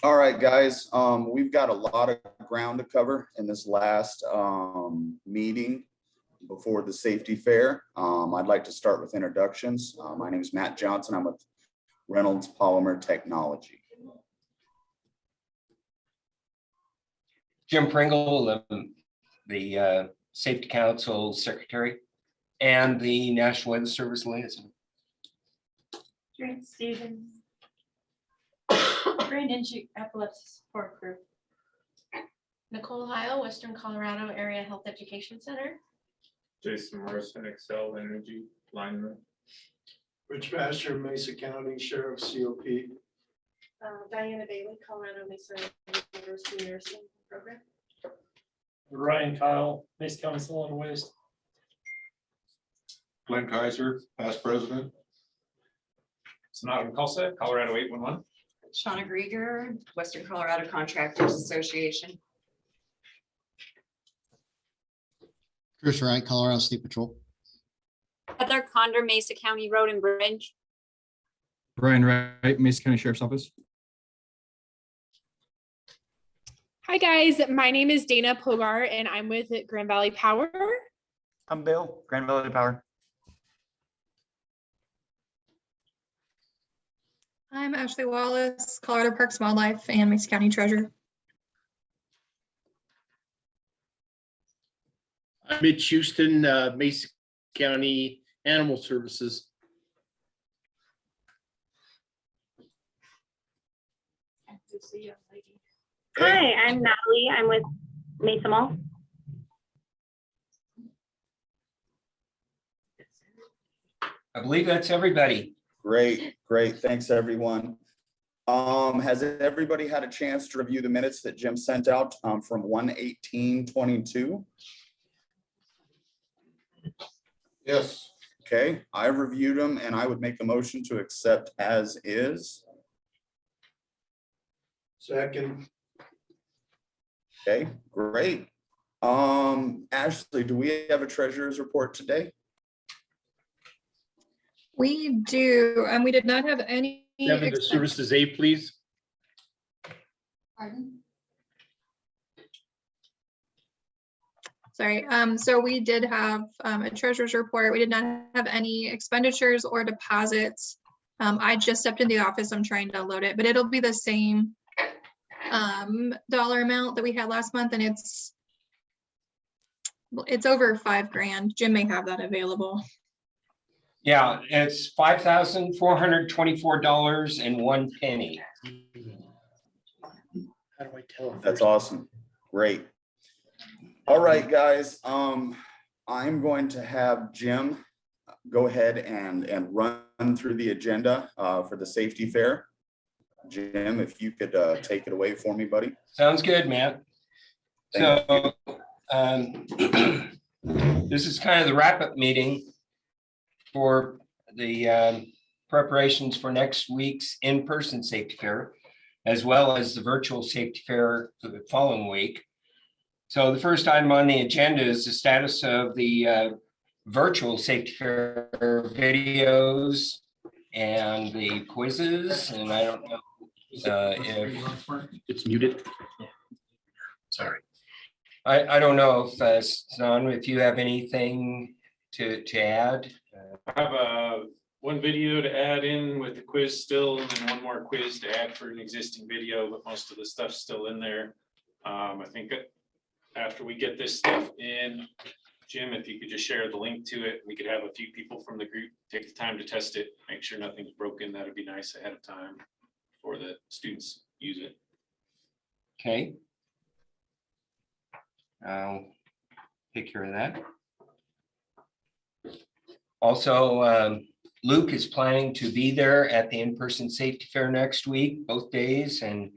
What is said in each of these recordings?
All right, guys, we've got a lot of ground to cover in this last meeting before the safety fair. I'd like to start with introductions. My name is Matt Johnson. I'm with Reynolds Polymer Technology. Jim Pringle, the Safety Council Secretary and the National Weather Service Liaison. Grant Stevens. Brandon Epilepsy Support Group. Nicole Heil, Western Colorado Area Health Education Center. Jason Morrison, Excel Energy Lineman. Rich Basher, Mesa County Sheriff, COP. Diana Bailey, Colorado Mesa University Nursing Program. Ryan Kyle, Mesa County Solid Waste. Glenn Kaiser, past president. Sonata Colsa, Colorado 811. Shauna Grieger, Western Colorado Contractors Association. Chris Wright, Colorado State Patrol. Heather Condor, Mesa County Road and Bridge. Brian Wright, Mesa County Sheriff's Office. Hi guys, my name is Dana Pogar and I'm with Grand Valley Power. I'm Bill, Grand Valley Power. I'm Ashley Wallace, Colorado Parks and Wildlife and Mesa County Treasurer. I'm Mitch Houston, Mesa County Animal Services. Hi, I'm Natalie. I'm with Mesa Mall. I believe that's everybody. Great, great. Thanks, everyone. Has everybody had a chance to review the minutes that Jim sent out from 1/18/22? Yes. Okay, I've reviewed them and I would make a motion to accept as is. Second. Okay, great. Ashley, do we have a treasurer's report today? We do, and we did not have any. Seven to services A, please. Pardon? Sorry, so we did have a treasurer's report. We did not have any expenditures or deposits. I just stepped in the office. I'm trying to load it, but it'll be the same dollar amount that we had last month, and it's over $5,000. Jim may have that available. Yeah, it's $5,424.01. How do I tell them? That's awesome. Great. All right, guys. I'm going to have Jim go ahead and run through the agenda for the safety fair. Jim, if you could take it away for me, buddy. Sounds good, Matt. Thank So this is kind of the wrap-up meeting for the preparations for next week's in-person safety fair, as well as the virtual safety fair for the following week. So the first item on the agenda is the status of the virtual safety fair videos and the quizzes. And I don't know if it's muted. Sorry. I don't know if Son, if you have anything to add. I have one video to add in with the quiz still, and then one more quiz to add for an existing video, but most of the stuff's still in there. I think after we get this stuff in, Jim, if you could just share the link to it, we could have a few people from the group take the time to test it, make sure nothing's broken. That'd be nice ahead of time for the students use it. Okay. I'll take care of that. Also, Luke is planning to be there at the in-person safety fair next week, both days, and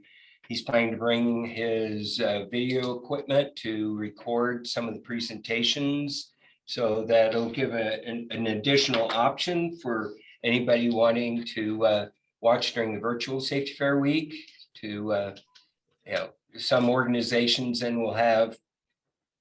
he's planning to bring his video equipment to record some of the presentations. So that'll give an additional option for anybody wanting to watch during the virtual safety fair week. Some organizations then will have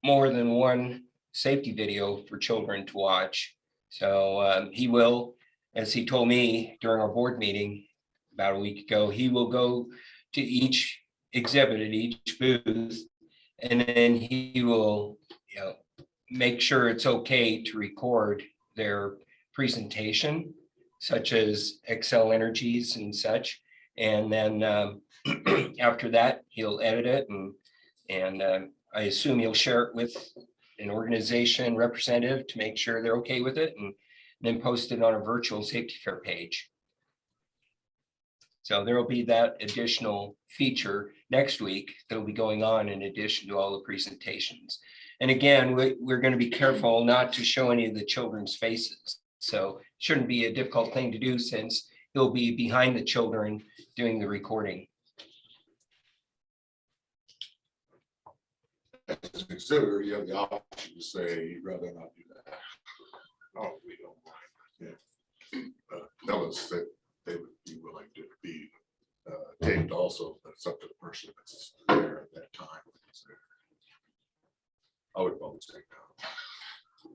more than one safety video for children to watch. So he will, as he told me during our board meeting about a week ago, he will go to each exhibit at each booth. And then he will, make sure it's okay to record their presentation, such as Excel energies and such. And then after that, he'll edit it and I assume he'll share it with an organization representative to make sure they're okay with it, and then post it on a virtual safety fair page. So there will be that additional feature next week that'll be going on in addition to all the presentations. And again, we're going to be careful not to show any of the children's faces. So it shouldn't be a difficult thing to do since he'll be behind the children doing the recording. As a consider, you have the option to say you'd rather not do that. Oh, we don't mind. Yeah. Tell us that they would be willing to be taped also, but it's up to the person that's there at that time. I would vote say no.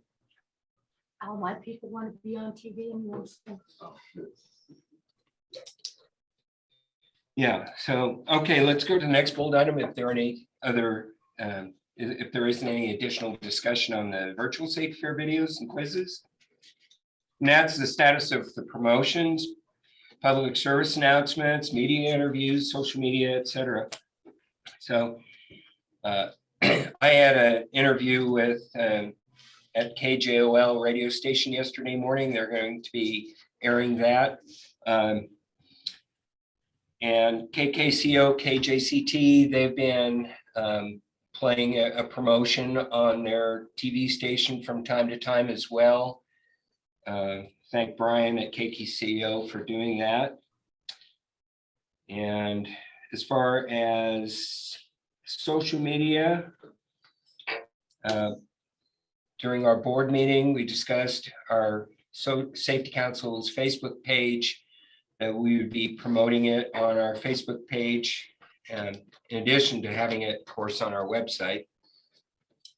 All my people want to be on TV and Oh, good. Yeah, so, okay, let's go to the next bold item. If there are any other, if there isn't any additional discussion on the virtual safety fair videos and quizzes. And that's the status of the promotions, public service announcements, media interviews, social media, etc. So I had an interview with at KJOL radio station yesterday morning. They're going to be airing that. And KKCO, KJCT, they've been playing a promotion on their TV station from time to time as well. Thank Brian at KKCO for doing that. And as far as social media, during our board meeting, we discussed our Safety Council's Facebook page. We would be promoting it on our Facebook page, and in addition to having it, of course, on our website.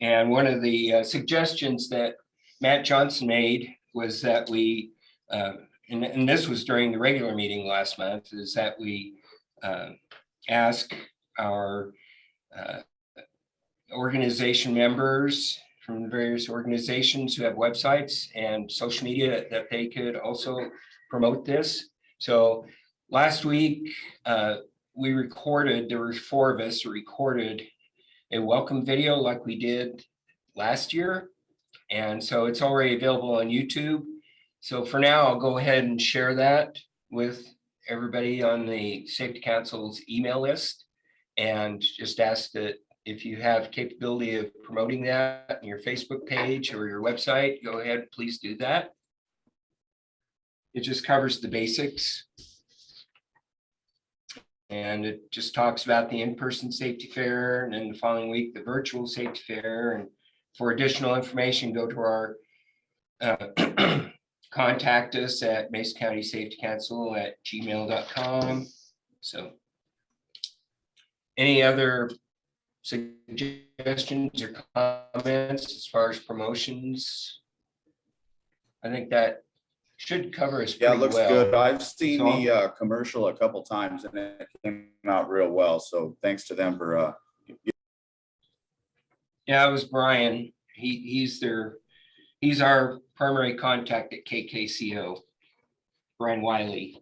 And one of the suggestions that Matt Johnson made was that we, and this was during the regular meeting last month, is that we ask our organization members from the various organizations who have websites and social media that they could also promote this. So last week, we recorded, there were 4 of us who recorded a welcome video like we did last year. And so it's already available on YouTube. So for now, I'll go ahead and share that with everybody on the Safety Council's email list. And just ask that if you have capability of promoting that on your Facebook page or your website, go ahead, please do that. It just covers the basics. And it just talks about the in-person safety fair, and then the following week, the virtual safety fair. And for additional information, go to our contact us at mesacountysafetycouncil@gmail.com. So any other suggestions or comments as far as promotions? I think that should cover us Yeah, pretty it looks well. good. I've seen So the commercial a couple times and it came out real well. So thanks to them for yeah, it was Brian. He's our primary contact at KKCO, Brian Wiley.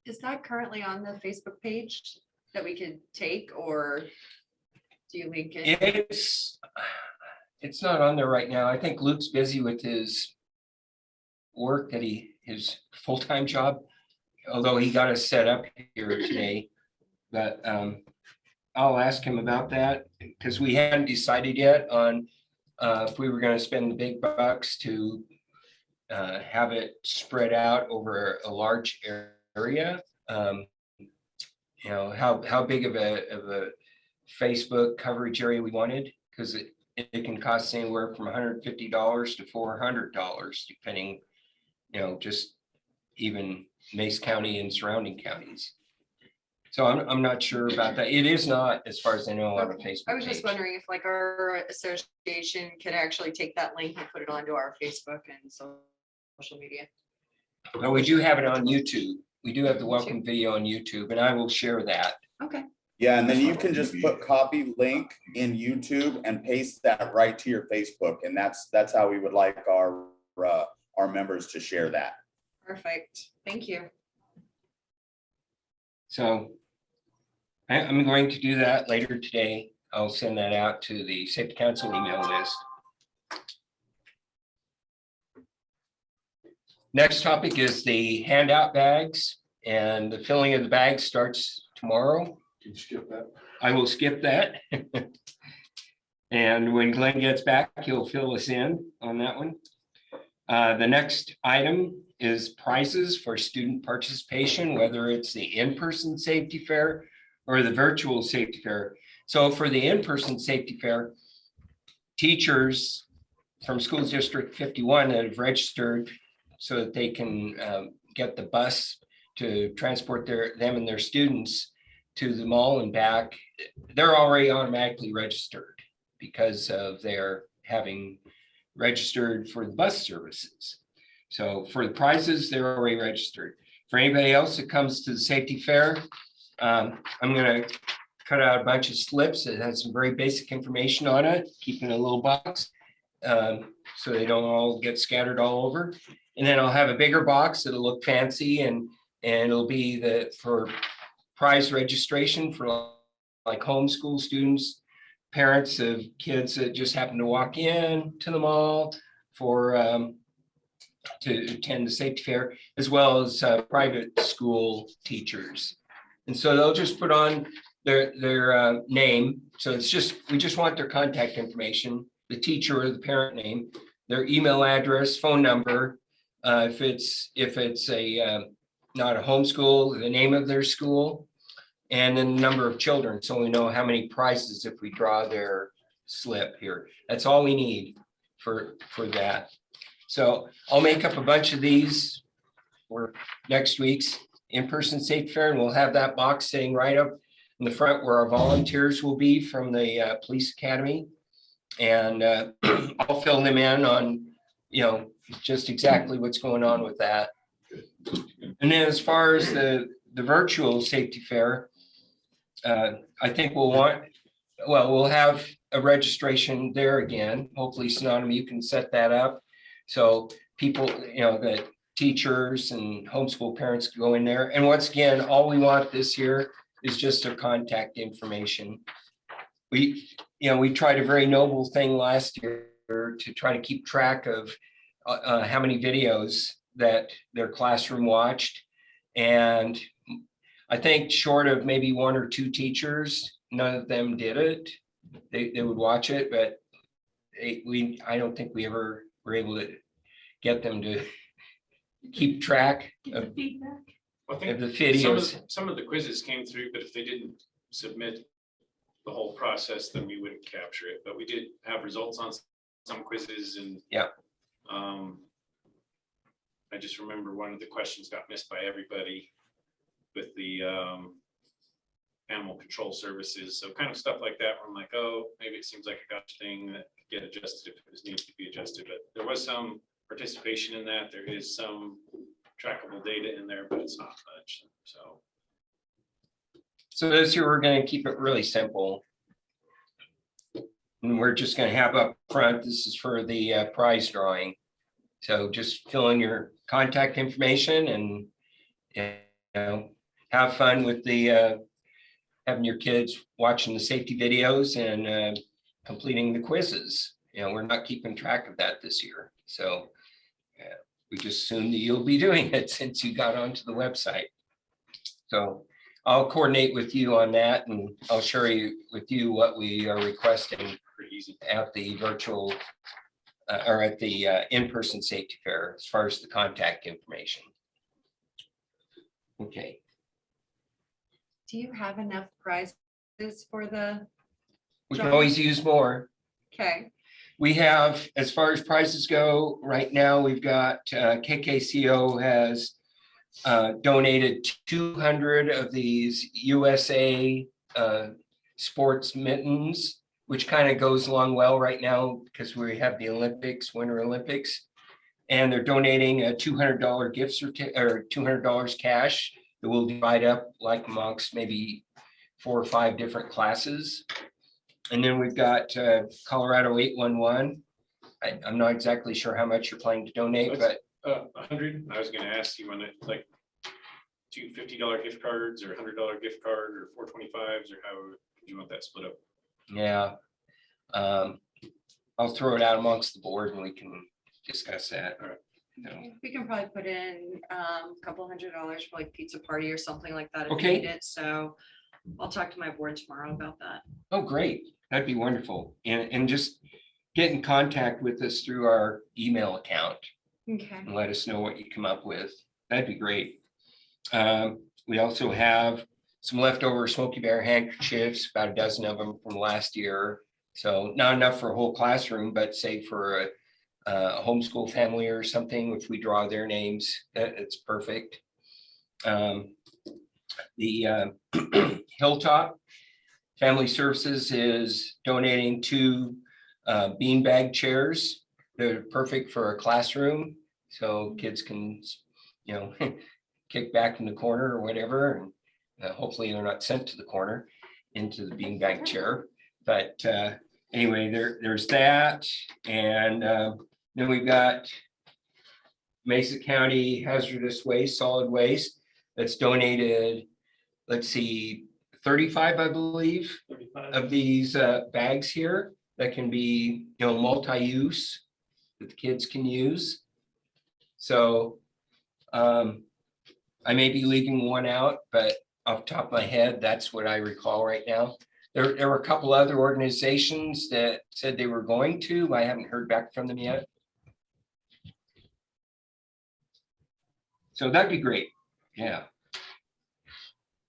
Is that currently on the Facebook page that we could take, or do you link it? It's not on there right now. I think Luke's busy with his work that his full-time job, although he got us set up here today. But I'll ask him about that because we hadn't decided yet on if we were going to spend the big bucks to have it spread out over a large area. You know, how big of a Facebook coverage area we wanted, because it can cost anywhere from $150 to $400, depending, you know, just even Mesa County and surrounding counties. So I'm not sure about that. It is not, as far as I know, on the Facebook I was just page. wondering if like our association could actually take that link and put it onto our Facebook and social media. But we do have it on YouTube. We do have the welcome video on YouTube, and I will share that. Okay. Yeah, and then you can just put copy link in YouTube and paste that right to your Facebook. And that's how we would like our members to share that. Perfect. Thank you. So I'm going to do that later today. I'll send that out to the Safety Council email list. Next topic is the handout bags, and the filling of the bags starts tomorrow. Can you skip that? I will skip that. And when Glenn gets back, he'll fill us in on that one. The next item is prizes for student participation, whether it's the in-person safety fair or the virtual safety fair. So for the in-person safety fair, teachers from School District 51 that have registered so that they can get the bus to transport them and their students to the mall and back, they're already automatically registered because of their having registered for the bus services. So for the prizes, they're already registered. For anybody else that comes to the safety fair, I'm gonna cut out a bunch of slips that has some very basic information on it, keep in a little box so they don't all get scattered all over. And then I'll have a bigger box that'll look fancy and it'll be for prize registration for like homeschool students, parents of kids that just happen to walk in to the mall for to attend the safety fair, as well as private school teachers. And so they'll just put on their name. So we just want their contact information, the teacher or the parent name, their email address, phone number. If it's a not a homeschool, the name of their school, and then the number of children. So we know how many prizes if we draw their slip here. That's all we need for that. So I'll make up a bunch of these for next week's in-person safety fair, and we'll have that box sitting right up in the front where our volunteers will be from the police academy. And I'll fill them in on, just exactly what's going on with that. And then as far as the virtual safety fair, I think we'll have a registration there again. Hopefully, Synonymous, you can set that up. So people, that teachers and homeschool parents can go in there. And once again, all we want this year is just their contact information. We tried a very noble thing last year to try to keep track of how many videos that their classroom watched. And I think short of maybe one or two teachers, none of them did it. They would watch it, but I don't think we ever were able to get them to keep track of the videos. Some of the quizzes came through, but if they didn't submit the whole process, then we wouldn't capture it. But we did have results on some quizzes, and I just remember one of the questions got missed by everybody with the animal control services. So kind of stuff like that, where I'm like, oh, maybe it seems like a gotcha thing that could get adjusted if it needs to be adjusted. But there was some participation in that. There is some trackable data in there, but it's not much. So this year we're going to keep it really simple. And we're just going to have up front, this is for the prize drawing. So just fill in your contact information and have fun with the having your kids watching the safety videos and completing the quizzes. We're not keeping track of that this year. So we just assume that you'll be doing it since you got onto the website. So I'll coordinate with you on that, and I'll share with you what we are requesting at the virtual or at the in-person safety fair as far as the contact information. Okay. Do you have enough prizes for the? We can always use more. Okay. We have, as far as prizes go, right now, we've got KKCO has donated 200 of these USA sports mittens, which kind of goes along well right now because we have the Olympics, Winter Olympics. And they're donating a $200 gift certificate or $200 cash that will divide up like amongst maybe 4 or 5 different classes. And then we've got Colorado 811. I'm not exactly sure how much you're planning to donate, but 100. I was gonna ask you when it like $2 $50 gift cards or $100 gift card or 425s or how you want that split up. yeah. I'll throw it out amongst the board and we can discuss that. All right. No. We can probably put in a couple $100 for like pizza party or something like that if we Okay. need it. So I'll talk to my board tomorrow about that. Oh, great. That'd be wonderful. And just get in contact with us through our email account Okay. and let us know what you come up with. That'd be great. We also have some leftover Smoky Bear handkerchiefs, about a dozen of them from last year. So not enough for a whole classroom, but say for a homeschool family or something, if we draw their names, it's perfect. The Hilltop Family Services is donating 2 beanbag chairs. They're perfect for a classroom, so kids can, kick back in the corner or whatever. And hopefully they're not sent to the corner into the beanbag chair. But anyway, there's that. And then we've got Mesa County Hazardous Waste, Solid Waste, that's donated, let's see, 35, I believe, 35. of these bags here that can be, multi-use that the kids can use. So I may be leaving one out, but off the top of my head, that's what I recall right now. There were a couple other organizations that said they were going to. I haven't heard back from them yet. So that'd be great. Yeah.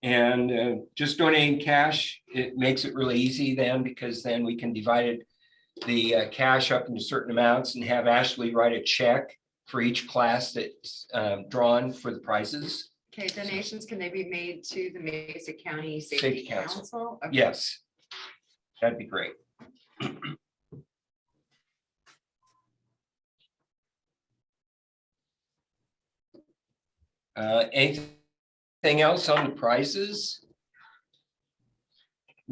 And just donating cash, it makes it really easy then, because then we can divide the cash up into certain amounts and have Ashley write a check for each class that's drawn for the prizes. Okay, donations, can they be made to the Mesa County Safety Safety Council. Council? Okay. Yes, that'd be great. Anything else on the prizes?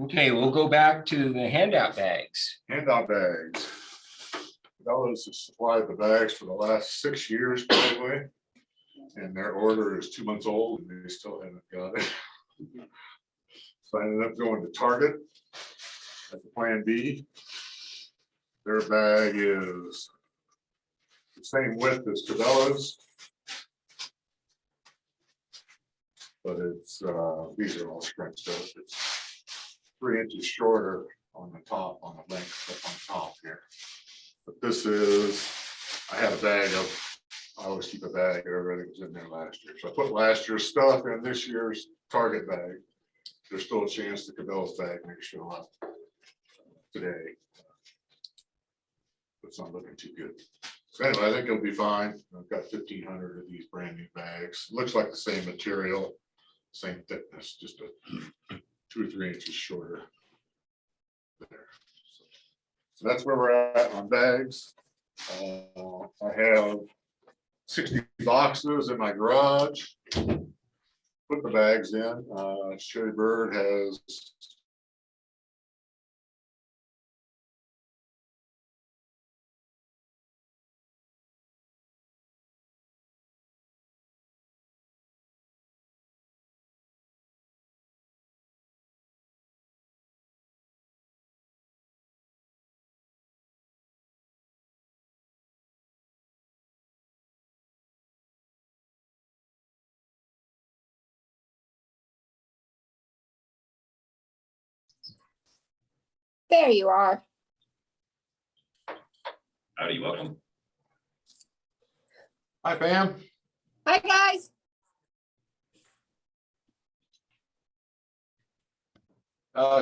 Okay, we'll go back to the handout bags. Handout bags. Fellows have supplied the bags for the last 6 years probably. And their order is 2 months old and they still haven't got it. So I ended up going to Target as a plan B. Their bag is the same width as Cabela's. But it's, these are all scrunched up. It's 3 inches shorter on the top, on the length up on top here. But this is, I had a bag of, I always keep a bag of everything that was in there last year. So I put last year's stuff in this year's Target bag. There's still a chance the Cabela's bag may show up today. But it's not looking too good. So anyway, I think it'll be fine. I've got 1,500 of these brand new bags. Looks like the same material, same thickness, just a 2 or 3 inches shorter. There. So that's where we're at on bags. I have 60 boxes in my garage. Put the bags in. Cherry Bird has There you are. Howdy, welcome. Hi, Pam. Hi, guys.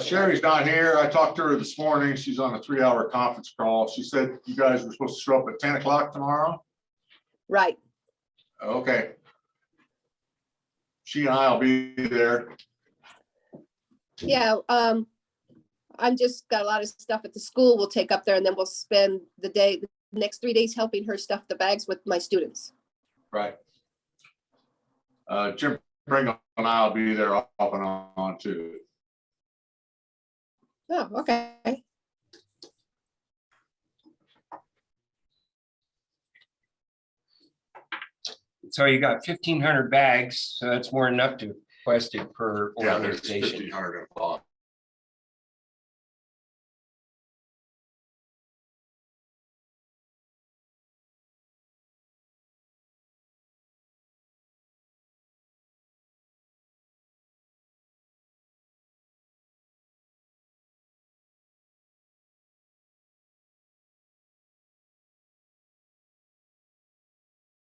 Sherry's not here. I talked to her this morning. She's on a 3-hour conference call. She said you guys were supposed to show up at 10 o'clock tomorrow. Right. Okay. She and I'll be there. Yeah. I'm just got a lot of stuff at the school we'll take up there, and then we'll spend the day, next 3 days helping her stuff the bags with my students. Right. Jim Pringle and I'll be there off and on too. Oh, okay. So you got 1,500 bags, so that's more than enough to request it per Yeah, there's organization. 1,500 in block.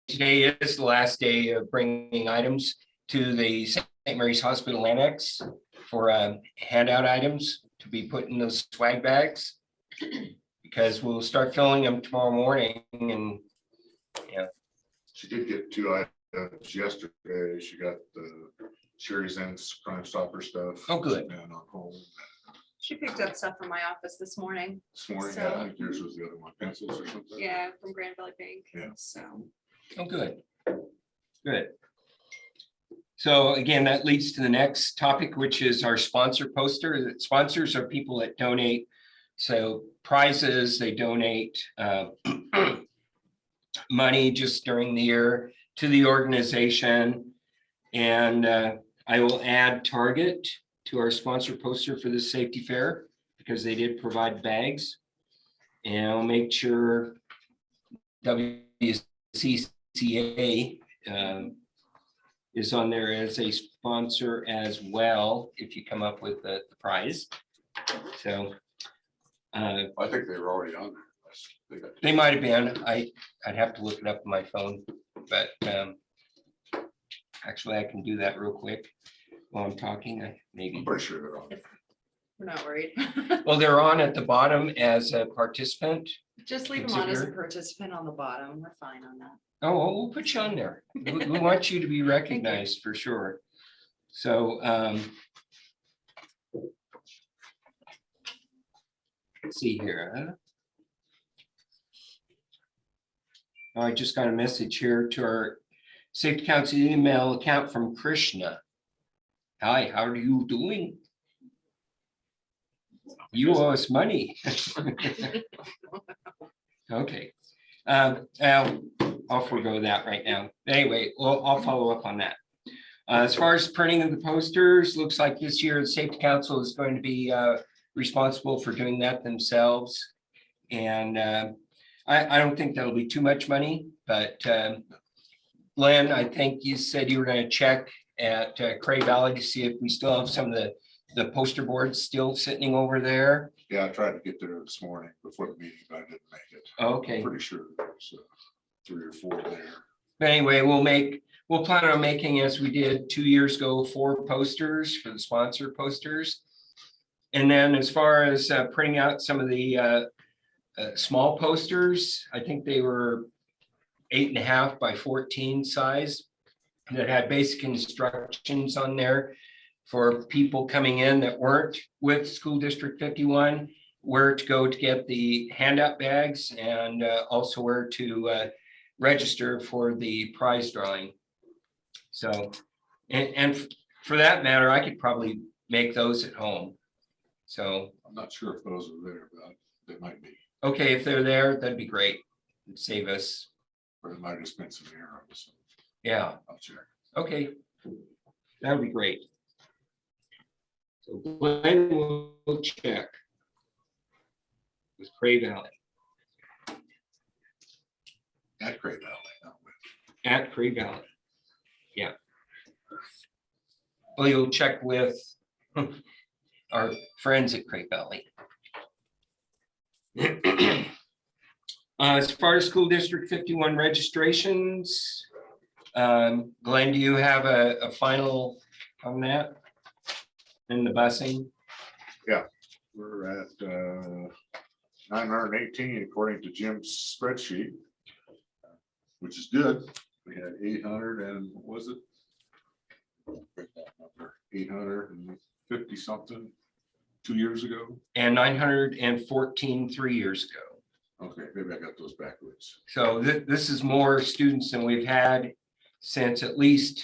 Today is the last day of bringing items to the St. Mary's Hospital Annex for handout items to be put in those swag bags. Because we'll start filling them tomorrow morning and, yeah. She did get 2 items yesterday. She got the Sherry's and Crime Stopper stuff. Oh, good. And on home She picked up stuff from my office this morning. this morning. So- Yeah, I think yours was the other one, pencils or something. Yeah, from Grand Valley Bank. Yeah. So. Oh, good. Good. So again, that leads to the next topic, which is our sponsor poster. Sponsors are people that donate. So prizes, they donate money just during the year to the organization. And I will add Target to our sponsor poster for the safety fair because they did provide bags. And I'll make sure WCCA is on there as a sponsor as well, if you come up with the prize. So I think they were already on there. they might have been. I'd have to look it up on my phone, but actually I can do that real quick while I'm talking. Maybe. I'm pretty sure they're on. We're not worried. Well, they're on at the bottom as a participant. Just leave them on as a Consider- participant on the bottom. We're fine on that. Oh, well, we'll put you on there. We want you to be recognized for sure. So let's see here. I just got a message here to our Safety Council email account from Krishna. Hi, how are you doing? You owe us money. Okay. I'll forego that right now. Anyway, well, I'll follow up on that. As far as printing of the posters, looks like this year the Safety Council is going to be responsible for doing that themselves. And I don't think that'll be too much money, but Len, I think you said you were going to check at Cray Valley to see if we still have some of the poster boards still sitting over there. Yeah, I tried to get there this morning before the meeting, but I didn't make it. Okay. I'm pretty sure there's 3 or 4 there. But anyway, we'll plan on making, as we did 2 years ago, 4 posters for the sponsor posters. And then as far as printing out some of the small posters, I think they were 8.5 by 14 size that had basic instructions on there for people coming in that weren't with School District 51, where to go to get the handout bags and also where to register for the prize drawing. So, and for that matter, I could probably make those at home. So I'm not sure if those are there, but they might be. okay, if they're there, that'd be great. It'd save us. Or it might have spent some air on this. Yeah. I'll check. Okay, that would be great. So Glenn will check with Cray Valley. At Cray Valley, not with. At Cray Valley. Yeah. Well, you'll check with our friends at Cray Valley. As far as School District 51 registrations, Glenn, do you have a final on that? And the busing? Yeah, we're at 918 according to Jim's spreadsheet, which is good. We had 800 and what was it? 850 something 2 years ago. And 914 3 years ago. Okay, maybe I got those backwards. So this is more students than we've had since at least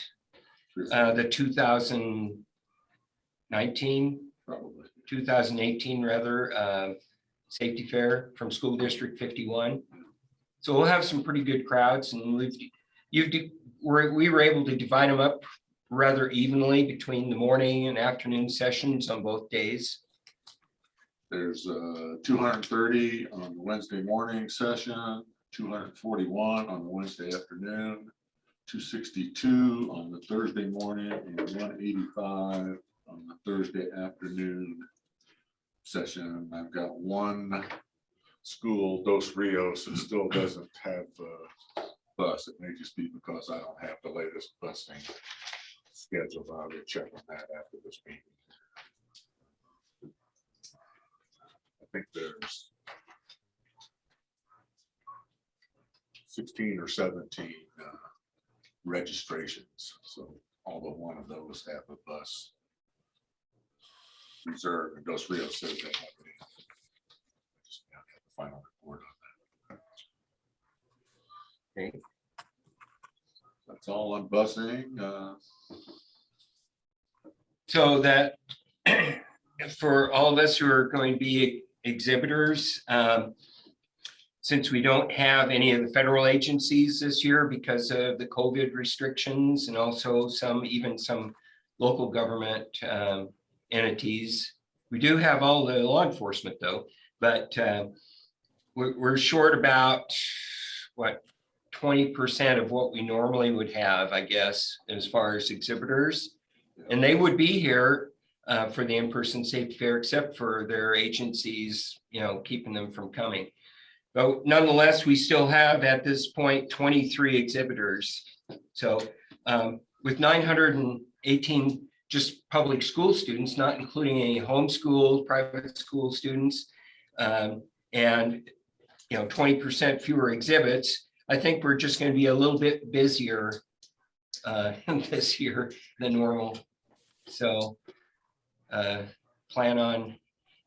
the 2019, Probably. 2018 rather, safety fair from School District 51. So we'll have some pretty good crowds, and we were able to divide them up rather evenly between the morning and afternoon sessions on both days. There's 230 on the Wednesday morning session, 241 on the Wednesday afternoon, 262 on the Thursday morning, and 185 on the Thursday afternoon session. I've got one school, Dos Rios, that still doesn't have a bus. It may just be because I don't have the latest busing schedule. I'll go check on that after this meeting. I think there's 16 or 17 registrations. So although one of those have a bus reserved, and Dos Rios says they have it. Just have the final report on that. Okay. That's all on busing. So that for all of us who are going to be exhibitors, since we don't have any of the federal agencies this year because of the COVID restrictions, and also even some local government entities, we do have all the law enforcement though, but we're short about what, 20% of what we normally would have, I guess, as far as exhibitors. And they would be here for the in-person safety fair, except for their agencies, keeping them from coming. But nonetheless, we still have at this point 23 exhibitors. So with 918 just public school students, not including any homeschool, private school students, and 20% fewer exhibits, I think we're just going to be a little bit busier this year than normal. So plan on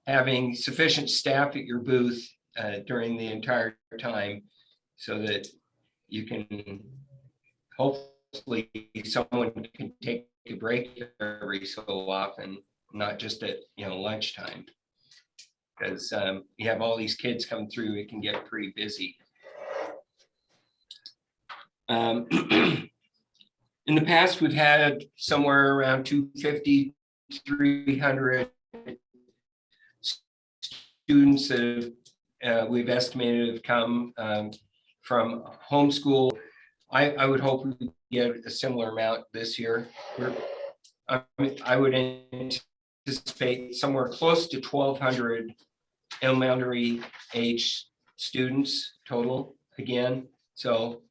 having sufficient staff at your booth during the entire time so that you can, hopefully someone can take a break every so often, not just at lunchtime. Because you have all these kids come through, it can get pretty busy. In the past, we've had somewhere around 250, 300 students that we've estimated have come from homeschool. I would hope we get a similar amount this year. I would anticipate somewhere close to 1,200 elementary age students total again. So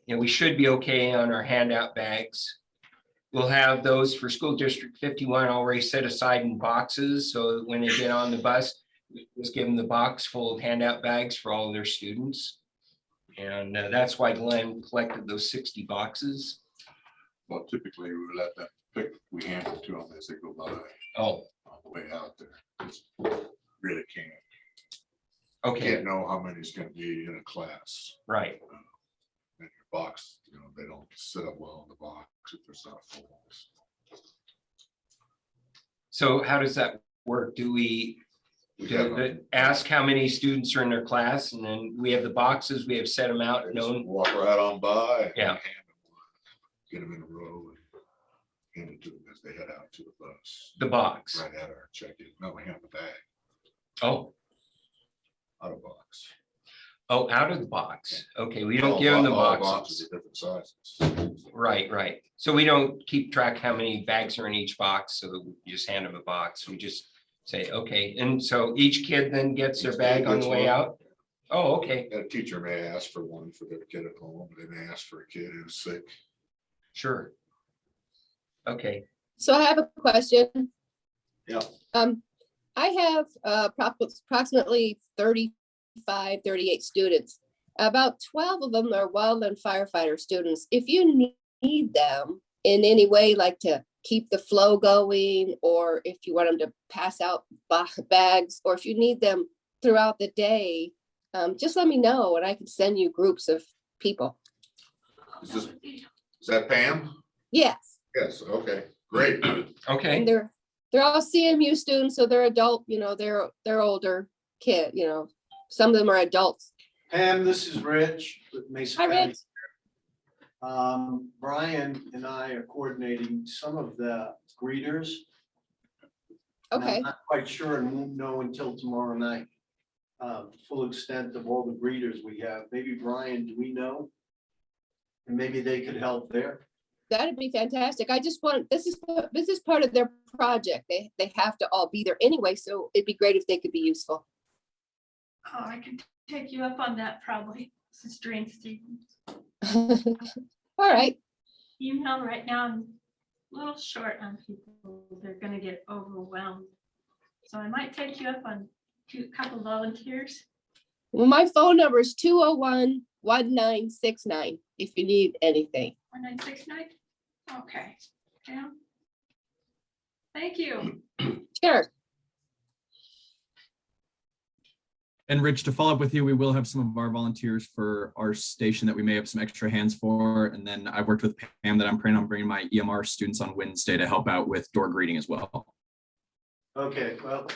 we should be okay on our handout bags. We'll have those for School District 51 already set aside in boxes. So when they get on the bus, just give them the box full of handout bags for all of their students. And that's why Glenn collected those 60 boxes. Well, typically we let them pick, we hand it to them as they go by. Oh. On the way out there. Just really can't. Okay. Can't know how many's going to be in a class. Right. In your box, they don't sit up well in the box if there's not full. So how does that work? Do we ask how many students are in their class, and then we have the boxes, we have set them out, known. Walk right on by. Yeah. And hand them one, get them in a row and hand it to them as they head out to the bus. The box. Right at our check-in. No, we have the bag. Oh. Out of box. Oh, out of the box. Okay, we don't give them the All boxes. boxes are different sizes. Right. So we don't keep track how many bags are in each box, so we just hand them a box. We just say, okay. And so each kid then gets their bag on the way out? Oh, okay. A teacher may ask for one for their kid at home, but they may ask for a kid who's sick. Sure. Okay. So I have a question. Yeah. I have approximately 35, 38 students. About 12 of them are wildland firefighter students. If you need them in any way, like to keep the flow going, or if you want them to pass out bags, or if you need them throughout the day, just let me know and I can send you groups of people. Is that Pam? Yes. Yes, okay, great. Okay. And they're all CMU students, so they're adult, they're older kid, some of them are adults. Pam, this is Rich with Mesa Hi, County. Rich. Brian and I are coordinating some of the greeters. And Okay. I'm not quite sure and won't know until tomorrow night. Full extent of all the greeters we have. Maybe Brian, do we know? And maybe they could help there. That'd be fantastic. I just want, this is part of their project. They have to all be there anyway, so it'd be great if they could be useful. Oh, I can take you up on that probably. This is during students. All right. Email right now, I'm a little short on people. They're gonna get overwhelmed. So I might take you up on a couple volunteers. Well, my phone number is 201-1969 if you need anything. 1969? Okay. Yeah. Thank you. Sure. And Rich, to follow up with you, we will have some of our volunteers for our station that we may have some extra hands for. And then I worked with Pam that I'm planning on bringing my EMR students on Wednesday to help out with door greeting as well. Okay, well,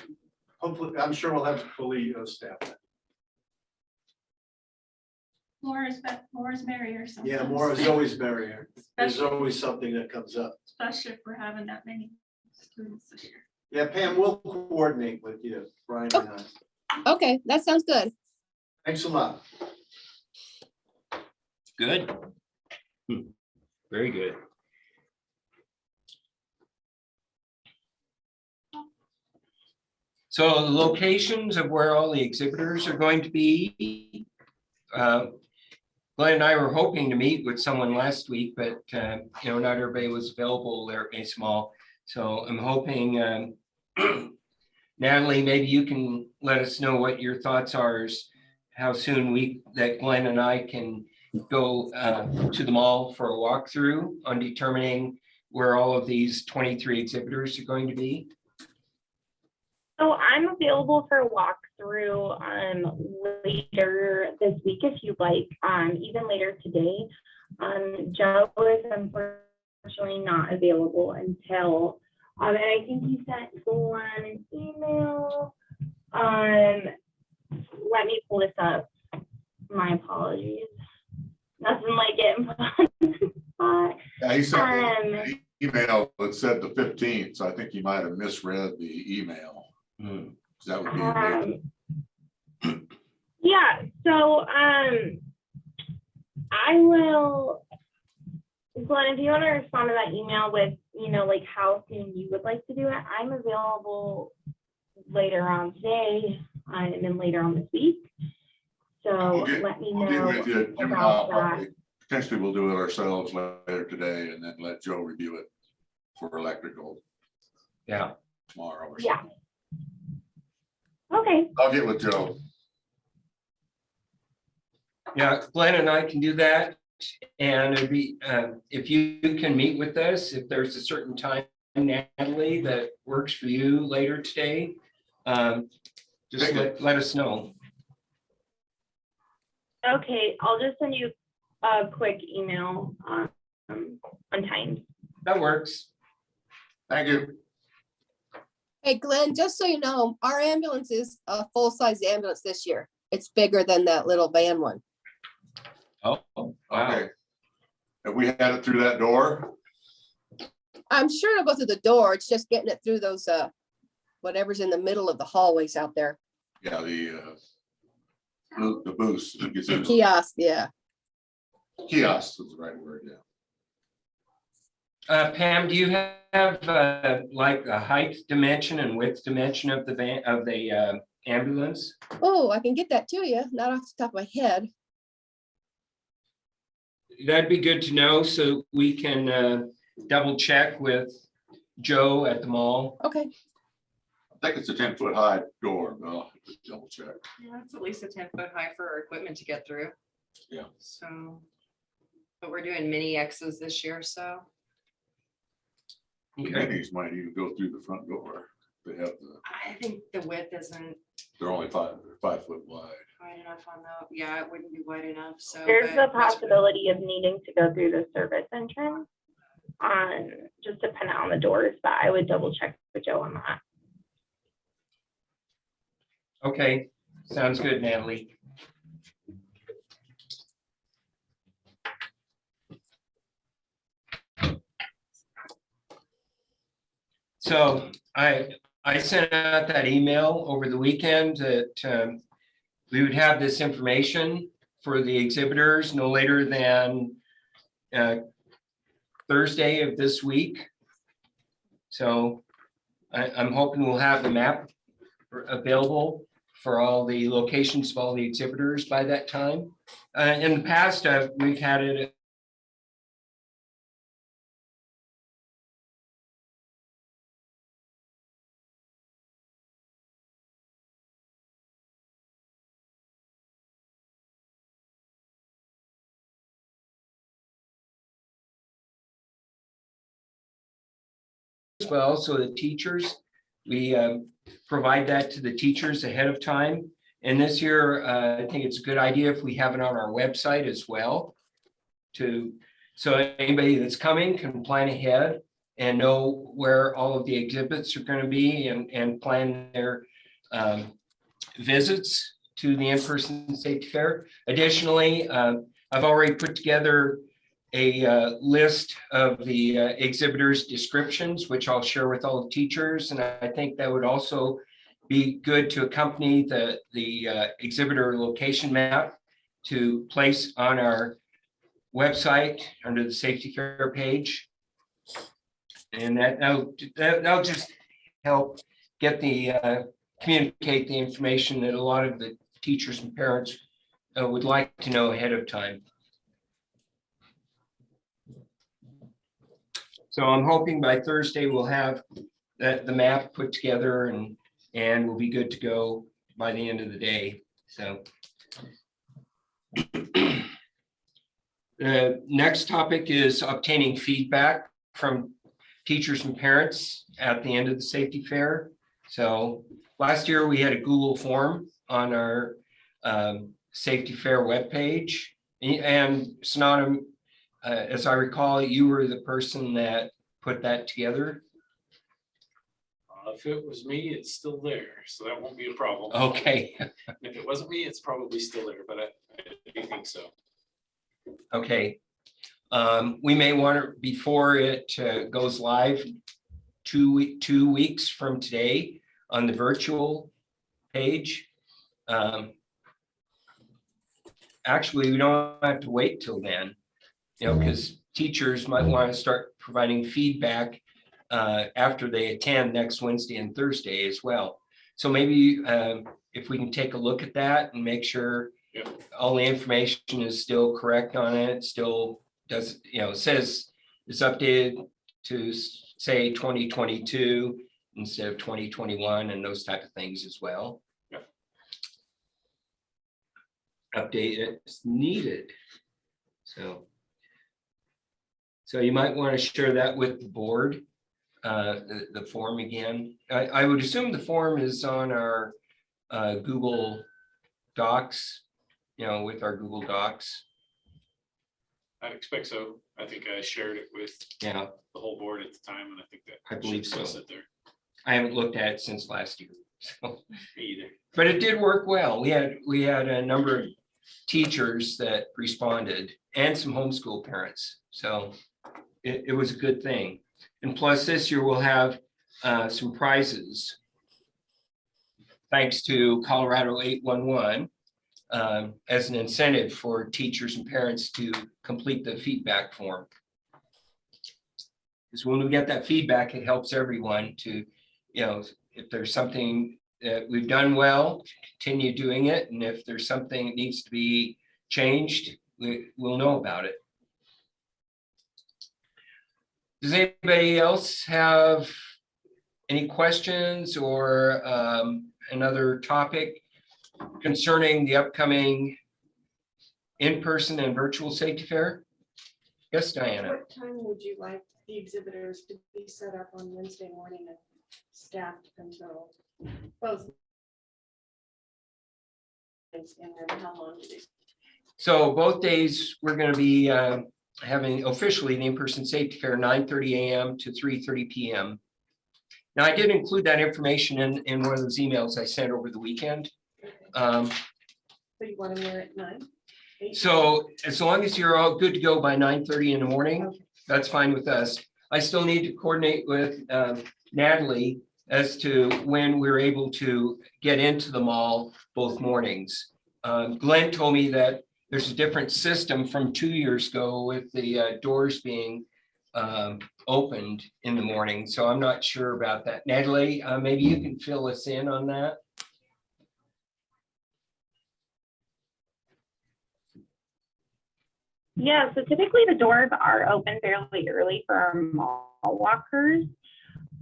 hopefully, I'm sure we'll have fully staffed. More is merrier sometimes. Yeah, more is always barrier. There's always something that comes up. Especially if we're having that many students this year. Yeah, Pam, we'll coordinate with you, Brian and I. Okay, that sounds good. Thanks a lot. Good. Very good. So the locations of where all the exhibitors are going to be. Glenn and I were hoping to meet with someone last week, but not everybody was available there at Mesa Mall. So I'm hoping Natalie, maybe you can let us know what your thoughts are, is how soon that Glenn and I can go to the mall for a walkthrough on determining where all of these 23 exhibitors are going to be. So I'm available for a walkthrough later this week if you'd like, even later today. Joe is unfortunately not available until, and I think he sent Glenn an email. Let me pull this up. My apologies. Nothing like getting put on the spot. Yeah, he sent an email that said the 15th, so I think he might have misread the email. That would be yeah, so I will, Glenn, if you want to respond to that email with, like how soon you would like to do it, I'm available later on today and then later on this week. So let me know. I'll get with you. Jim and about I'll that. potentially we'll do it ourselves later today and then let Joe review it for electrical. Yeah. Tomorrow or Yeah. something. Okay. I'll get with Joe. Yeah, Glenn and I can do that. And it'd be, if you can meet with us, if there's a certain time, Natalie, that works for you later today, just let us know. Okay, I'll just send you a quick email on times. That works. Thank you. Hey, Glenn, just so you know, our ambulance is a full-size ambulance this year. It's bigger than that little van one. Oh, wow. Okay. Have we had it through that door? I'm sure it'll go through the door. It's just getting it through those, whatever's in the middle of the hallways out there. Yeah, the booth. The kiosk, yeah. Kiosk is the right word, yeah. Pam, do you have like a height dimension and width dimension of the van, of the ambulance? Oh, I can get that to you, not off the top of my head. That'd be good to know so we can double check with Joe at the mall. Okay. I think it's a 10-foot high door, but I'll have to double check. Yeah, it's at least a 10-foot high for our equipment to get through. Yeah. So, but we're doing mini X's this year, so. The minis might even go through the front door. They have I think the width isn't they're only 5 foot wide. wide enough. enough on the, yeah, it wouldn't be wide enough, so. There's the but- possibility of needing to go through the service entrance. Just depending on the doors, but I would double check with Joe on that. Okay, sounds good, Natalie. So I sent out that email over the weekend that we would have this information for the exhibitors no later than Thursday of this week. So I'm hoping we'll have the map available for all the locations of all the exhibitors by that time. In the past, we've had it as well, so the teachers, we provide that to the teachers ahead of time. And this year, I think it's a good idea if we have it on our website as well. So anybody that's coming can plan ahead and know where all of the exhibits are going to be and plan their visits to the in-person safety fair. Additionally, I've already put together a list of the exhibitors' descriptions, which I'll share with all the teachers. And I think that would also be good to accompany the exhibitor location map to place on our website under the safety fair page. And that'll just help get communicate the information that a lot of the teachers and parents would like to know ahead of time. So I'm hoping by Thursday we'll have the map put together and we'll be good to go by the end of the day. So the next topic is obtaining feedback from teachers and parents at the end of the safety fair. So last year we had a Google form on our safety fair webpage. And Sonata, as I recall, you were the person that put that together. If it was me, it's still there, so that won't be a problem. Okay. If it wasn't me, it's probably still there, but I do think so. Okay. We may want to, before it goes live 2 weeks from today on the virtual page. Actually, we don't have to wait till then, because teachers might want to start providing feedback after they attend next Wednesday and Thursday as well. So maybe if we can take a look at that and make sure all the information is still correct on it, still does, says it's updated to say 2022 instead of 2021 and those type of things as well. Update it as needed. So you might want to share that with the board, the form again. I would assume the form is on our Google Docs, with our Google Docs. I expect so. I think I shared it with the whole board at the time, and I think that I believe so. sit there. I haven't looked at it since last year. So. Me either. But it did work well. We had a number of teachers that responded and some homeschool parents. So it was a good thing. And plus this year we'll have some prizes. Thanks to Colorado 811 as an incentive for teachers and parents to complete the feedback form. Because when we get that feedback, it helps everyone to, if there's something that we've done well, continue doing it. And if there's something that needs to be changed, we'll know about it. Does anybody else have any questions or another topic concerning the upcoming in-person and virtual safety fair? Yes, Diana. What time would you like the exhibitors to be set up on Wednesday morning and staffed until both and then how long do they? So both days, we're going to be having officially the in-person safety fair, 9:30 a.m. to 3:30 p.m. Now, I did include that information in one of those emails I sent over the weekend. So you want them there at 9? 8? So as long as you're all good to go by 9:30 in the morning, that's fine with us. I still need to coordinate with Natalie as to when we're able to get into the mall both mornings. Glenn told me that there's a different system from 2 years ago with the doors being opened in the morning. So I'm not sure about that. Natalie, maybe you can fill us in on that. Yeah, so typically the doors are open fairly early for our mall walkers.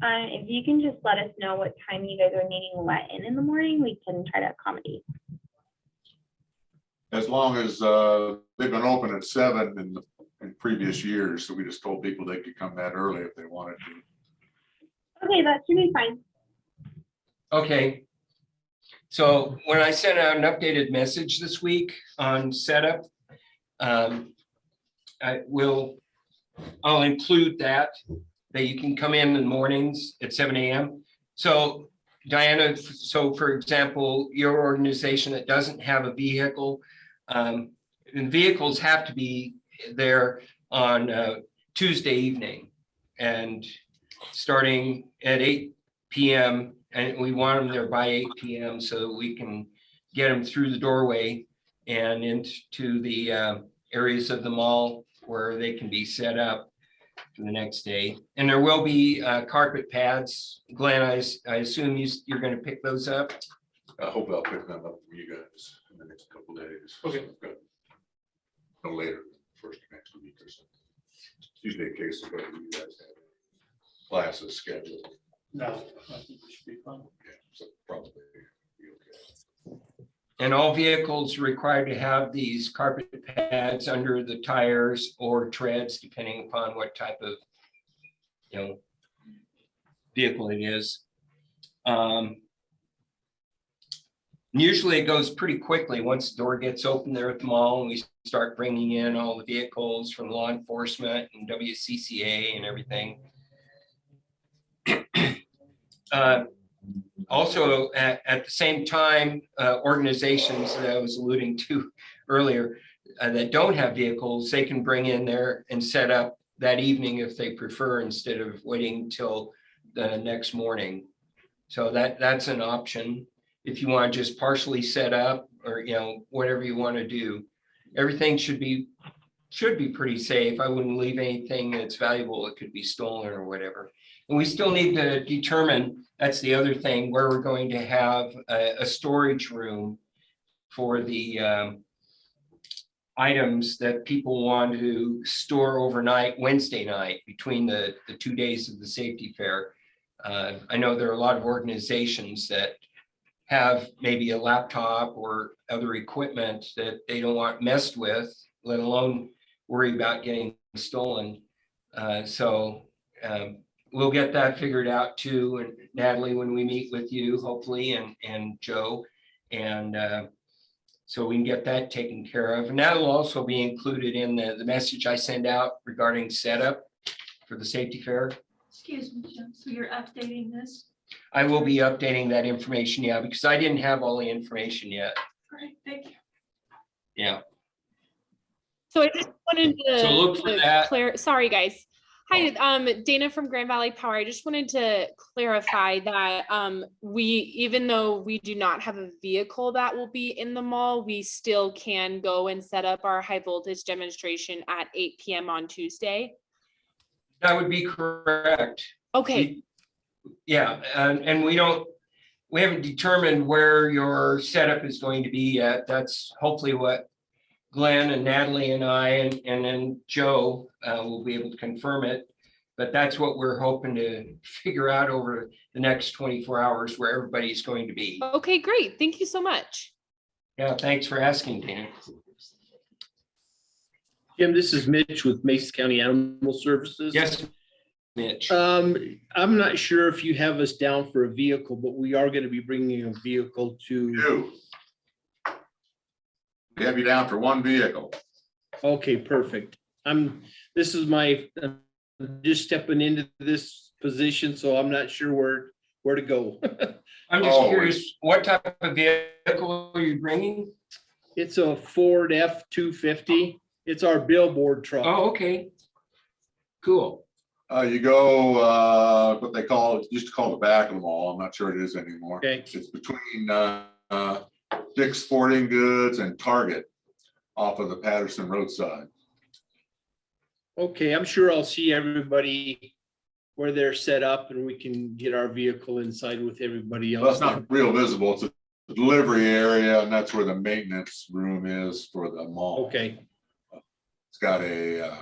If you can just let us know what time you guys are needing let in the morning, we can try to accommodate. As long as they've been open at 7 in previous years, so we just told people they could come that early if they wanted to. Okay, that should be fine. Okay. So when I sent out an updated message this week on setup, I'll include that you can come in the mornings at 7 a.m. So Diana, so for example, your organization that doesn't have a vehicle, and vehicles have to be there on Tuesday evening and starting at 8 p.m. and we want them there by 8 p.m. so that we can get them through the doorway and into the areas of the mall where they can be set up for the next day. And there will be carpet pads. Glenn, I assume you're going to pick those up? I hope I'll pick them up from you guys in the next couple of days. Okay. No later than first next week or something. Tuesday case of whether you guys have classes scheduled. No, I think we should be fine. Yeah, so probably be okay. And all vehicles required to have these carpet pads under the tires or treads, depending upon what type of, vehicle it is. Usually it goes pretty quickly once the door gets open there at the mall and we start bringing in all the vehicles from law enforcement and WCCA and everything. Also, at the same time, organizations that I was alluding to earlier that don't have vehicles, they can bring in there and set up that evening if they prefer, instead of waiting till the next morning. So that's an option. If you want to just partially set up or, whatever you want to do, everything should be pretty safe. I wouldn't leave anything that's valuable that could be stolen or whatever. And we still need to determine, that's the other thing, where we're going to have a storage room for the items that people want to store overnight Wednesday night between the 2 days of the safety fair. I know there are a lot of organizations that have maybe a laptop or other equipment that they don't want messed with, let alone worry about getting stolen. We'll get that figured out too, and Natalie, when we meet with you, hopefully, and Joe, and so we can get that taken care of. And that'll also be included in the message I send out regarding setup for the safety fair. Excuse me, Jim, so you're updating this? I will be updating that information, yeah, because I didn't have all the information yet. Great, thank you. Yeah. So I just wanted to, So look for that. Sorry, guys. Hi, Dana from Grand Valley Power. I just wanted to clarify that even though we do not have a vehicle that will be in the mall, we still can go and set up our high voltage demonstration at 8 p.m. on Tuesday. That would be correct. Okay. Yeah, and we haven't determined where your setup is going to be yet. That's hopefully what Glenn and Natalie and I and then Joe will be able to confirm it. But that's what we're hoping to figure out over the next 24 hours, where everybody's going to be. Okay, great. Thank you so much. Yeah, thanks for asking, Dana. Jim, this is Mitch with Mesa County Animal Services. Yes, Mitch. I'm not sure if you have us down for a vehicle, but we are going to be bringing a vehicle to. We have you down for one vehicle. Okay, perfect. This is I'm just stepping into this position, so I'm not sure where to go. I'm just curious, what type of vehicle are you bringing? It's a Ford F-250. It's our billboard truck. Oh, okay. Cool. You go, what they used to call the back of the mall. I'm not sure it is anymore. Okay. It's between Dick's Sporting Goods and Target off of the Patterson roadside. Okay, I'm sure I'll see everybody where they're set up and we can get our vehicle inside with everybody Well, it's else. not real visible. It's a delivery area, and that's where the maintenance room is for the mall. Okay, It's got a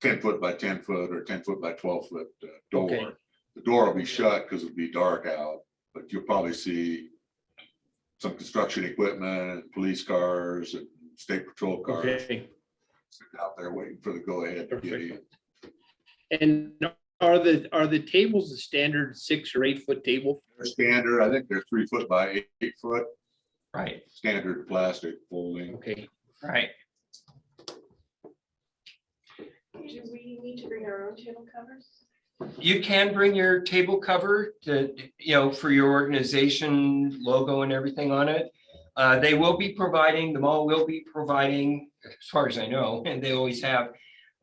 10-foot by 10-foot or 10-foot by 12-foot door. Okay. The door will be shut because it'll be dark out, but you'll probably see some construction equipment and police cars and state patrol cars okay. sitting out there waiting for the go-ahead to get in. And are the tables the standard 6 or 8 foot table? They're standard, I think they're 3 foot by 8 foot. Right. Standard plastic folding. Okay. Right. Do we need to bring our own table covers? You can bring your table cover to, for your organization logo and everything on it. They will be providing, the mall will be providing, as far as I know, and they always have,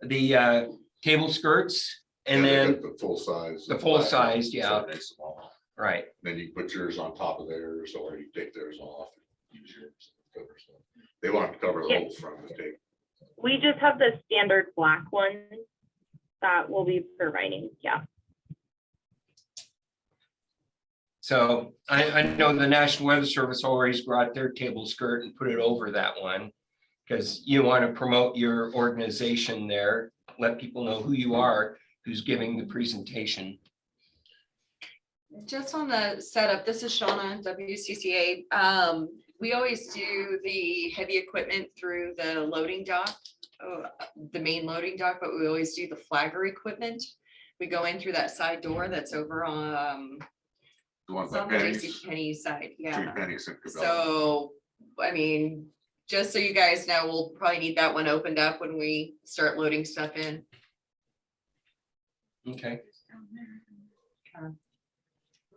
the table skirts and Yeah, they then got the full size. the full size, yeah. So it makes them all. Right. Then you put yours on top of theirs, or you take theirs off. And use yours to cover stuff. They want to cover the whole front of the table. We just have the standard black ones that we'll be providing, yeah. So I know the National Weather Service always brought their table skirt and put it over that one. Because you want to promote your organization there, let people know who you are, who's giving the presentation. Just on the setup, this is Shauna, WCCA. We always do the heavy equipment through the loading dock, the main loading dock, but we always do the flagger equipment. We go in through that side door that's over on The one it's by on the Penny's, JCPenney side, yeah. 3 pennies in Cabela. So, I mean, just so you guys know, we'll probably need that one opened up when we start loading stuff in. Okay.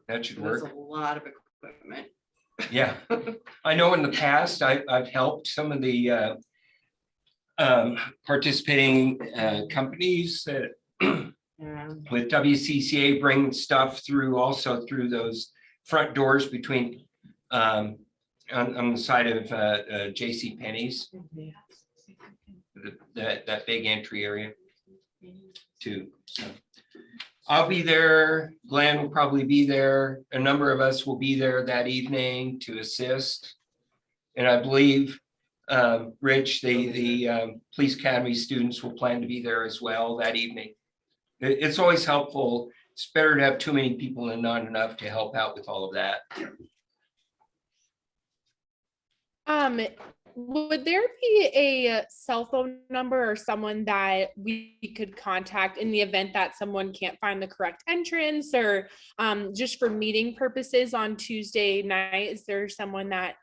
That should There's work. a lot of equipment. Yeah. I know in the past, I've helped some of the participating companies that with WCCA bring stuff through also through those front doors between on the side of JCPenney's, that big entry area too. So I'll be there. Glenn will probably be there. A number of us will be there that evening to assist. And I believe Rich, the Police Academy students will plan to be there as well that evening. It's always helpful. It's better to have too many people and not enough to help out with all of that. Would there be a cell phone number or someone that we could contact in the event that someone can't find the correct entrance, or just for meeting purposes on Tuesday night? Is there someone that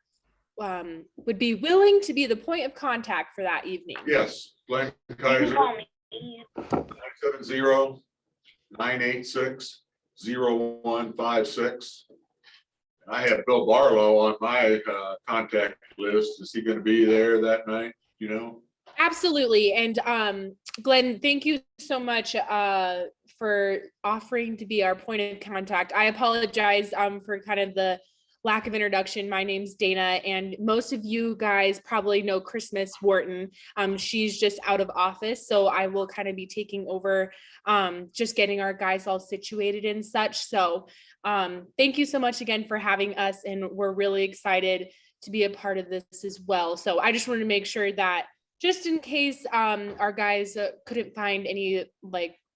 would be willing to be the point of contact for that evening? Yes, Glenn You can Kaiser, call me. 970-986-0156. I have Bill Barlow on my contact list. Is he going to be there that night? You know? Absolutely. And Glenn, thank you so much for offering to be our point of contact. I apologize for kind of the lack of introduction. My name's Dana, and most of you guys probably know Christmas Wharton. She's just out of office, so I will kind of be taking over, just getting our guys all situated and such. So thank you so much again for having us, and we're really excited to be a part of this as well. So I just wanted to make sure that just in case our guys couldn't find any,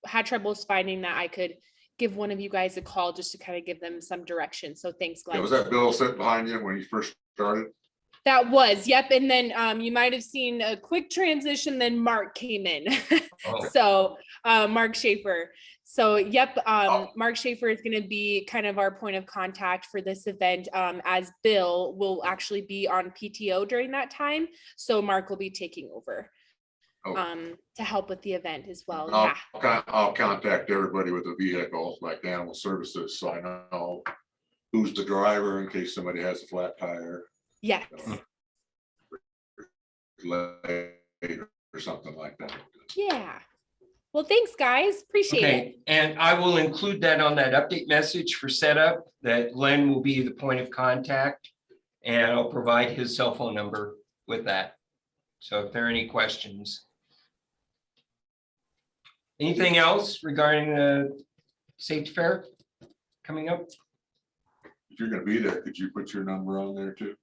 had troubles finding, that I could give one of you guys a call just to kind of give them some direction. So thanks, Glenn. Yeah, was that Bill sitting behind you when you first started? That was, yep. And then you might have seen a quick transition, then Mark came in. Oh. So Mark Schaefer. So yep, Mark Schaefer is going to be kind of our point of contact for this event, as Bill will actually be on PTO during that time. So Mark will be taking over to help with the event as well. Yeah. I'll contact everybody with a vehicle like animal services, so I know who's the driver in case somebody has a flat tire. Yes. Or something like that. Yeah. Well, thanks, guys. Appreciate it. Okay, and I will include that on that update message for setup, that Glenn will be the point of contact. And I'll provide his cell phone number with that. So if there are any questions. Anything else regarding the safety fair coming up? If you're gonna be there, could you put your number on there too?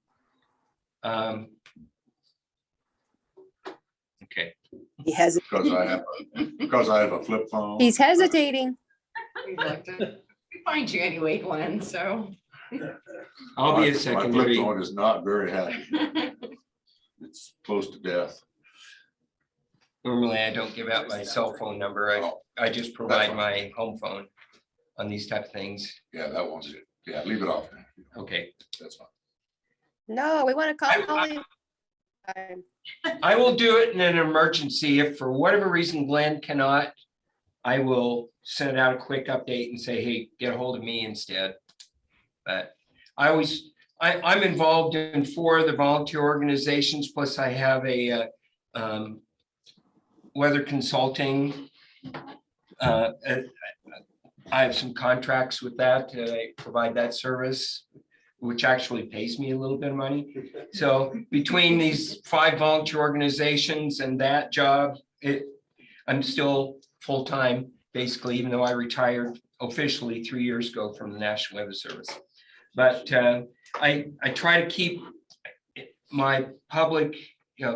Okay. He has. Because I have a flip phone. He's hesitating. We'd like to find you anyway, Glenn, so. I'll be a My flip secondary. phone is not very happy. It's close to death. Normally, I don't give out my cell phone number. I just provide my home phone on these type of things. Yeah, that one's it. Yeah, leave it off. Okay. That's fine. No, we want to call him. I will do it in an emergency. If for whatever reason Glenn cannot, I will send out a quick update and say, hey, get a hold of me instead. But I'm involved in 4 of the volunteer organizations, plus I have a weather consulting. I have some contracts with that. I provide that service, which actually pays me a little bit of money. So between these 5 volunteer organizations and that job, I'm still full-time, basically, even though I retired officially 3 years ago from the National Weather Service. But I try to keep my public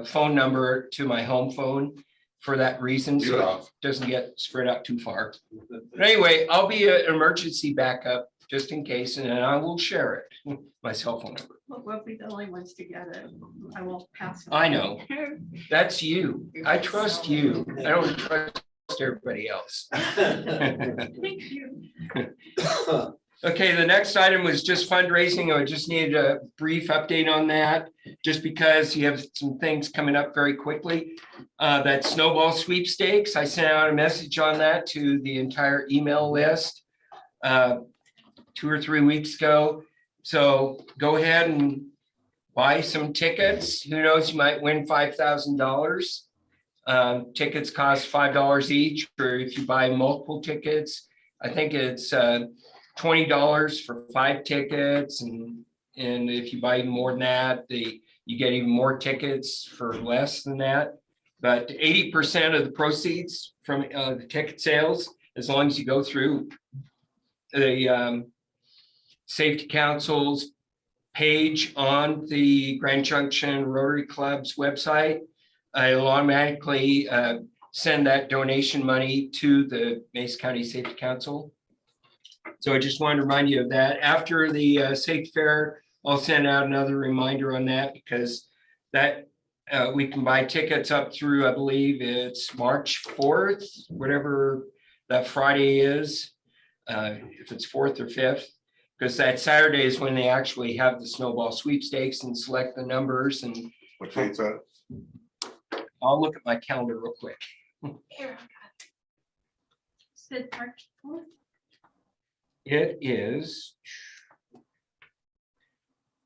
phone number to my home phone for that reason, so it doesn't get spread out too far. But anyway, I'll be an emergency backup just in case, and I will share it, my cell phone number. We'll be the only ones to get it. I won't pass it. I know. That's you. I trust you. I don't trust everybody else. Thank you. Okay, the next item was just fundraising. I just needed a brief update on that, just because you have some things coming up very quickly. That snowball sweepstakes, I sent out a message on that to the entire email list 2 or 3 weeks ago. So go ahead and buy some tickets. Who knows, you might win $5,000. Tickets cost $5 each, or if you buy multiple tickets, I think it's $20 for 5 tickets, and if you buy more than that, you get even more tickets for less than that. But 80% of the proceeds from the ticket sales, as long as you go through the Safety Council's page on the Grand Junction Rotary Club's website, it'll automatically send that donation money to the Mesa County Safety Council. So I just wanted to remind you of that. After the safety fair, I'll send out another reminder on that, because that we can buy tickets up through, I believe it's March 4th, whatever that Friday is, if it's 4th or 5th, because that Saturday is when they actually have the snowball sweepstakes and select the numbers. And what date's that? I'll look at my calendar real quick. Said March 4th. It is,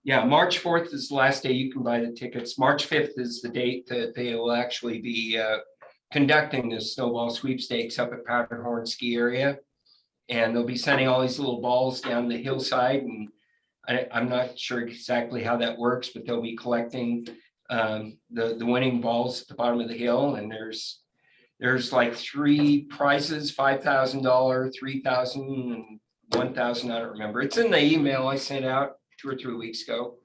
yeah, March 4th is the last day you can buy the tickets. March 5th is the date that they will actually be conducting the snowball sweepstakes up at Powderhorn Ski Area. And they'll be sending all these little balls down the hillside, and I'm not sure exactly how that works, but they'll be collecting the winning balls at the bottom of the hill. And there's like 3 prizes, $5,000, $3,000, and $1,000, I don't remember. It's in the email I sent out 2 or 3 weeks ago.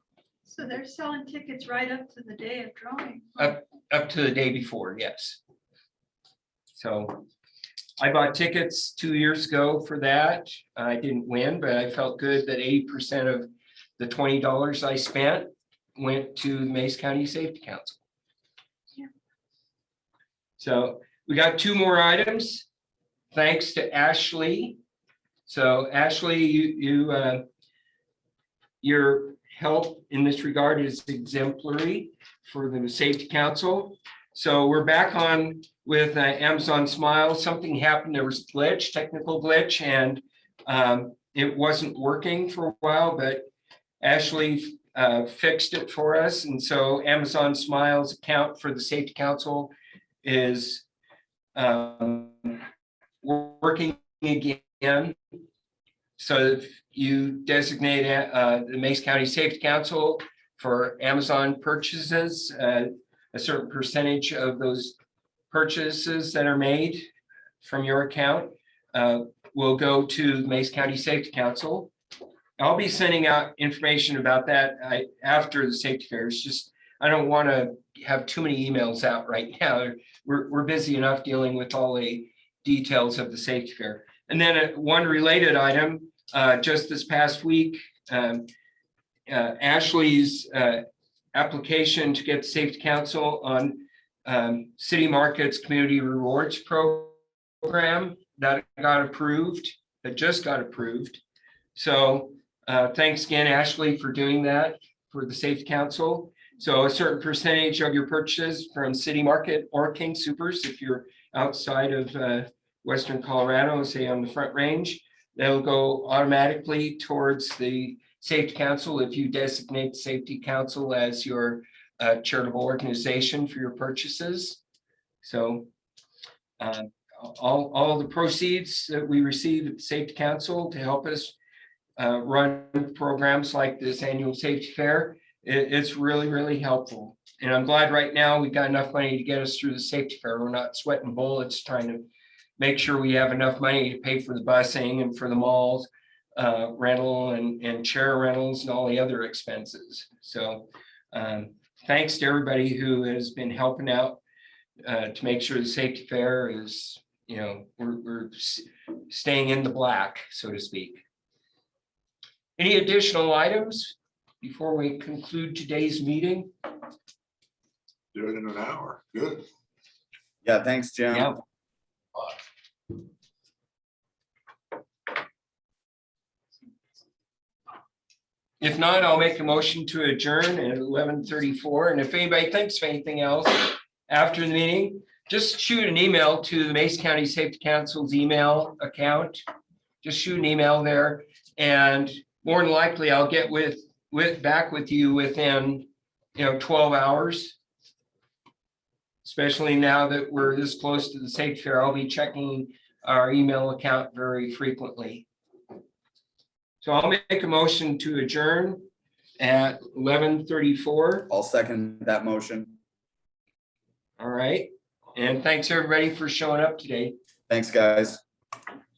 So they're selling tickets right up to the day of drawing. Up to the day before, yes. So I bought tickets 2 years ago for that. I didn't win, but I felt good that 80% of the $20 I spent went to the Mesa County Safety Council. So we got two more items. Thanks to Ashley. So Ashley, your help in this regard is exemplary for the Safety Council. So we're back on with Amazon Smile. Something happened. There was technical glitch, and it wasn't working for a while, but Ashley fixed it for us. And so Amazon Smile's account for the Safety Council is working again. So if you designate the Mesa County Safety Council for Amazon purchases, a certain percentage of those purchases that are made from your account will go to the Mesa County Safety Council. I'll be sending out information about that after the safety fair. It's just, I don't want to have too many emails out right now. We're busy enough dealing with all the details of the safety fair. And then one related item, just this past week, Ashley's application to get the Safety Council on City Markets Community Rewards Program that got approved, that just got approved. So thanks again, Ashley, for doing that for the Safety Council. So a certain percentage of your purchases from City Market or King Supers, if you're outside of Western Colorado, say on the Front Range, they'll go automatically towards the Safety Council if you designate the Safety Council as your charitable organization for your purchases. So all the proceeds that we receive at the Safety Council to help us run programs like this annual safety fair, it's really, really helpful. And I'm glad right now we got enough money to get us through the safety fair. We're not sweating bullets trying to make sure we have enough money to pay for the busing and for the malls rental and chair rentals and all the other expenses. So thanks to everybody who has been helping out to make sure the safety fair is, we're staying in the black, so to speak. Any additional items before we conclude today's meeting? Do it in an hour. Good. Yeah, thanks, Jim. Yeah. If not, I'll make a motion to adjourn at 11:34. And if anybody thinks of anything else after the meeting, just shoot an email to the Mesa County Safety Council's email account. Just shoot an email there, and more than likely I'll get back with you within 12 hours. Especially now that we're this close to the safety fair, I'll be checking our email account very frequently. So I'll make a motion to adjourn at 11:34. I'll second that motion. All right. And thanks everybody for showing up today. Thanks, guys.